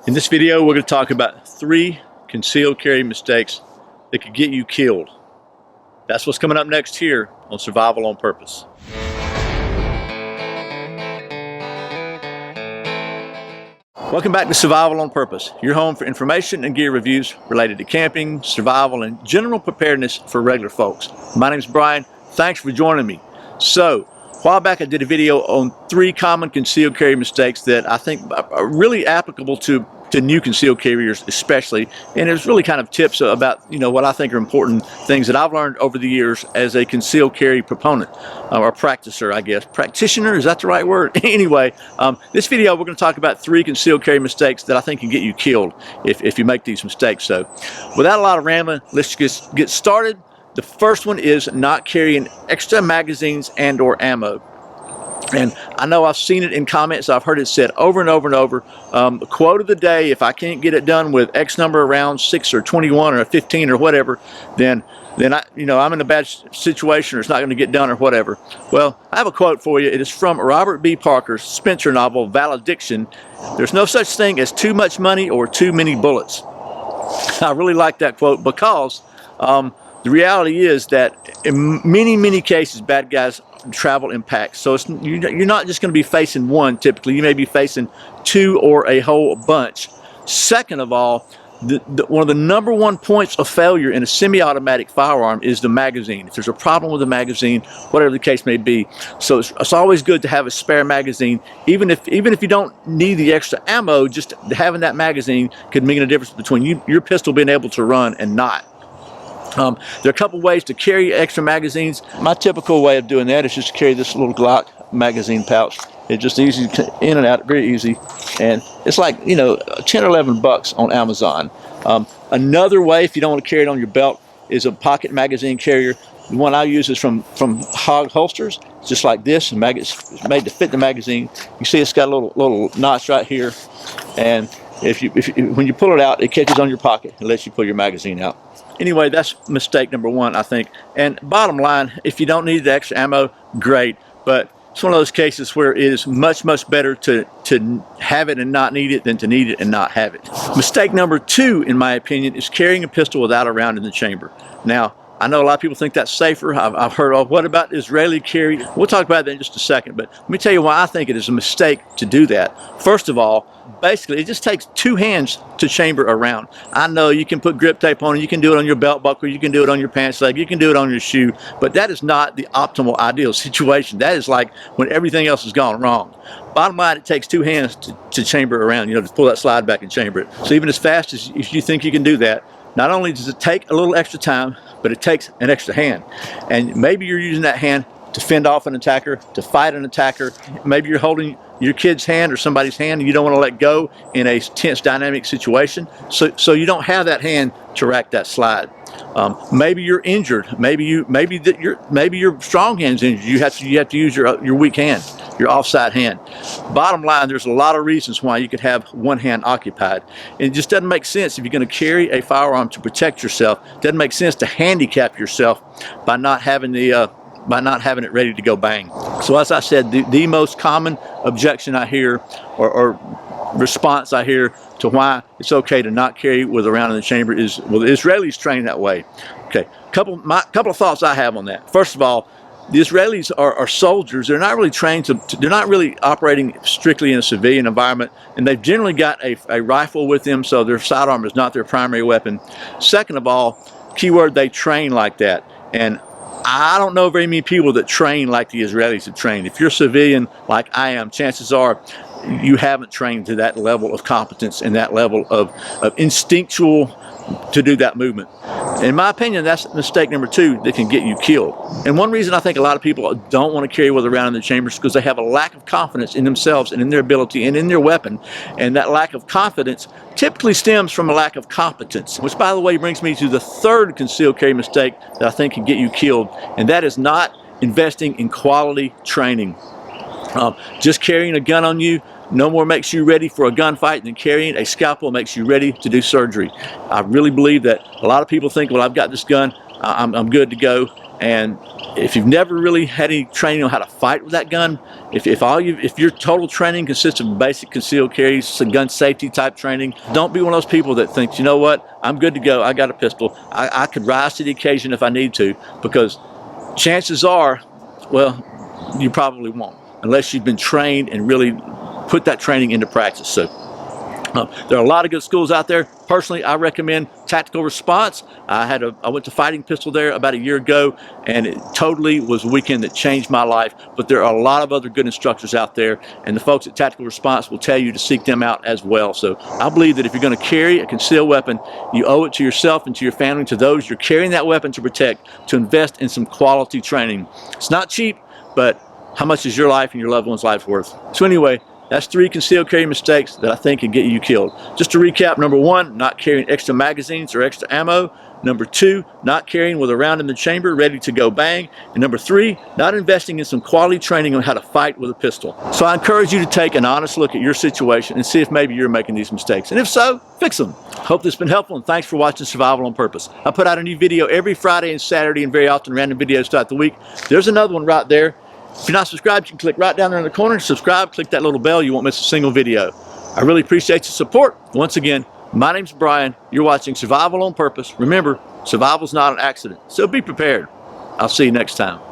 In this video, we're going to talk about 3 concealed carry mistakes that could get you killed. That's what's coming up next here on Survival on Purpose. Welcome back to Survival on Purpose, your home for information and gear reviews related to camping, survival, and general preparedness for regular folks. My name is Brian. Thanks for joining me. So, a while back I did a video on 3 common concealed carry mistakes that I think are really applicable to new concealed carriers especially, and it's really kind of tips about what I think are important things that I've learned over the years as a concealed carry proponent or practicer, I guess. Practitioner, is that the right word? Anyway, this video we're going to talk about 3 concealed carry mistakes that I think can get you killed if you make these mistakes. So without a lot of rambling, let's just get started. The first one is not carrying extra magazines and or ammo. And I know I've seen it in comments, I've heard it said over and over and over, quote of the day, if I can't get it done with X number of rounds, 6 or 21 or 15 or whatever, then I'm in a bad situation or it's not going to get done or whatever. Well, I have a quote for you. It is from Robert B. Parker's Spencer novel, Valediction. There's no such thing as too much money or too many bullets. I really like that quote because the reality is that in many cases, bad guys travel in packs. So you're not just going to be facing one typically. You may be facing 2 or a whole bunch. Second of all, one of the number 1 points of failure in a semi-automatic firearm is the magazine. If there's a problem with the magazine, whatever the case may be. So it's always good to have a spare magazine. Even if you don't need the extra ammo, just having that magazine could make a difference between your pistol being able to run and not. There are a couple ways to carry extra magazines. My typical way of doing that is just to carry this little Glock magazine pouch. It's just easy in and out, very easy, and it's like 10 or 11 bucks on Amazon. Another way, if you don't want to carry it on your belt, is a pocket magazine carrier. The one I use is from HAWG Holsters. It's just like this, and it's made to fit the magazine. You see, it's got a little notch right here, and when you pull it out, it catches on your pocket and lets you pull your magazine out. Anyway, that's mistake number 1, I think. And bottom line, if you don't need the extra ammo, great. But it's one of those cases where it is much better to have it and not need it than to need it and not have it. Mistake number 2, in my opinion, is carrying a pistol without a round in the chamber. Now, I know a lot of people think that's safer. I've heard, what about Israeli carry? We'll talk about that in just a second, but let me tell you why I think it is a mistake to do that. First of all, basically, it just takes 2 hands to chamber a round. I know you can put grip tape on it, you can do it on your belt buckle, you can do it on your pants leg, you can do it on your shoe, but that is not the optimal ideal situation. That is like when everything else has gone wrong. Bottom line, it takes 2 hands to chamber a round, to pull that slide back and chamber it. So even as fast as if you think you can do that, not only does it take a little extra time, but it takes an extra hand. And maybe you're using that hand to fend off an attacker, to fight an attacker. Maybe you're holding your kid's hand or somebody's hand and you don't want to let go in a tense dynamic situation. So you don't have that hand to rack that slide. Maybe you're injured. Maybe your strong hand's injured. You have to use your weak hand, your offside hand. Bottom line, there's a lot of reasons why you could have one hand occupied. And it just doesn't make sense if you're going to carry a firearm to protect yourself. It doesn't make sense to handicap yourself by not having it ready to go bang. So as I said, the most common objection I hear or response I hear to why it's okay to not carry with a round in the chamber is, well, the Israelis train that way. Okay, couple of thoughts I have on that. First of all, the Israelis are soldiers. They're not really trained they're not really operating strictly in a civilian environment, and they've generally got a rifle with them, so their sidearm is not their primary weapon. Second of all, keyword, they train like that. And I don't know very many people that train like the Israelis have trained. If you're a civilian like I am, chances are you haven't trained to that level of competence and that level of instinctual to do that movement. In my opinion, that's mistake number 2 that can get you killed. And one reason I think a lot of people don't want to carry with a round in the chamber is because they have a lack of confidence in themselves and in their ability and in their weapon. And that lack of confidence typically stems from a lack of competence, which, by the way, brings me to the 3rd concealed carry mistake that I think can get you killed, and that is not investing in quality training. Just carrying a gun on you no more makes you ready for a gunfight than carrying a scalpel makes you ready to do surgery. I really believe that a lot of people think, well, I've got this gun, I'm good to go. And if you've never really had any training on how to fight with that gun, if your total training consists of basic concealed carry, some gun safety type training, don't be one of those people that thinks, you know what, I'm good to go, I got a pistol, I could rise to the occasion if I need to, because chances are, well, you probably won't, unless you've been trained and really put that training into practice. So there are a lot of good schools out there. Personally, I recommend Tactical Response. I went to Fighting Pistol there about a year ago, and it totally was a weekend that changed my life. But there are a lot of other good instructors out there, and the folks at Tactical Response will tell you to seek them out as well. So I believe that if you're going to carry a concealed weapon, you owe it to yourself and to your family, to those you're carrying that weapon to protect, to invest in some quality training. It's not cheap, but how much is your life and your loved one's life worth? So anyway, that's 3 concealed carry mistakes that I think can get you killed. Just to recap, number 1, not carrying extra magazines or extra ammo. Number 2, not carrying with a round in the chamber ready to go bang. And number 3, not investing in some quality training on how to fight with a pistol. So I encourage you to take an honest look at your situation and see if maybe you're making these mistakes. And if so, fix them. Hope this has been helpful, and thanks for watching Survival on Purpose. I put out a new video every Friday and Saturday, and very often random videos throughout the week. There's another one right there. If you're not subscribed, you can click right down there in the corner, subscribe, click that little bell, you won't miss a single video. I really appreciate your support. Once again, my name's Brian. You're watching Survival on Purpose. Remember, survival's not an accident, so be prepared. I'll see you next time.